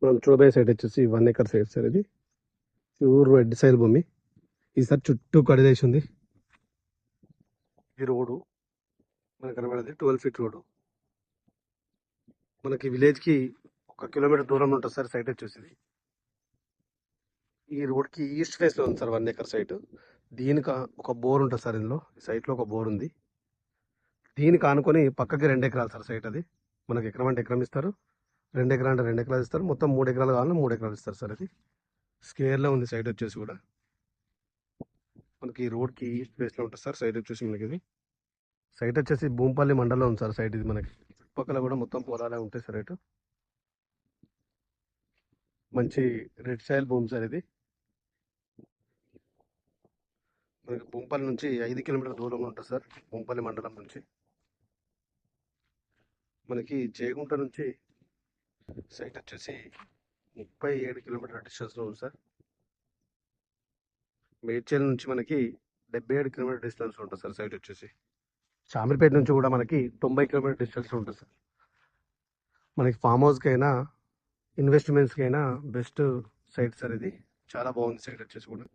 మనం చూడబోయే సైట్ వచ్చేసి 1 ఎకర్ సైట్ సార్. ఇది ప్యూర్ రెడ్ సైల్ భూమి. ఈసారి చుట్టూ కడిదేసి ఉంది. ఈ రోడ్డు మనకు కనబడేది 12 ఫీట్ రోడ్డు. మనకి విలేజ్కి 1 కిలోమీటర్ దూరంలో ఉంటుంది సార్ సైట్ వచ్చేసి. ఈ రోడ్కి ఈస్ట్ ఫేస్లో ఉంది సార్ 1 ఎకర్ సైట్. దీనికి ఒక బోర్ ఉంటుంది సార్. ఇందులో ఈ సైట్లో ఒక బోర్ ఉంది. దీనికి ఆనుకొని పక్కకి 2 ఎకరాలు సార్ సైట్. అది మనకి ఎకరం అంటే ఎకరం ఇస్తారు, 2 ఎకరాలు అంటే 2 ఎకరాలు ఇస్తారు, మొత్తం 3 ఎకరాలు కావాలన్నా 3 ఎకరాలు ఇస్తారు సార్. అది స్క్వేర్లో ఉంది సైట్ వచ్చేసి కూడా. మనకి రోడ్కి ఈస్ట్ ఫేస్లో ఉంటుంది సార్ సైట్ వచ్చేసి. మనకి ఇది సైట్ వచ్చేసి భూంపల్లి మండలంలో ఉంది సార్ సైట్. ఇది మనకి చుట్టుపక్కల కూడా మొత్తం పొలాలే ఉంటాయి సార్. ఇటు మంచి రెడ్ సాయిల్ భూమి సార్. ఇది మనకి భూంపల్లి నుంచి 5 కిలోమీటర్ల దూరంలో ఉంటుంది సార్. భూంపల్లి మండలం నుంచి మనకి చేగుంట నుంచి సైట్ వచ్చేసి 37 కిలోమీటర్ల డిస్టెన్స్లో ఉంది సార్. మేడ్చల్ నుంచి మనకి 77 కిలోమీటర్ డిస్టెన్స్ ఉంటుంది సార్ సైట్ వచ్చేసి. చామిరిపేట నుంచి కూడా మనకి 90 కిలోమీటర్ డిస్టెన్స్ ఉంటుంది సార్. మనకి ఫామ్ హౌస్కి అయినా ఇన్వెస్ట్మెంట్స్కి అయినా బెస్ట్ సైట్ సార్. ఇది చాలా బాగుంది సైట్ వచ్చేసి కూడా.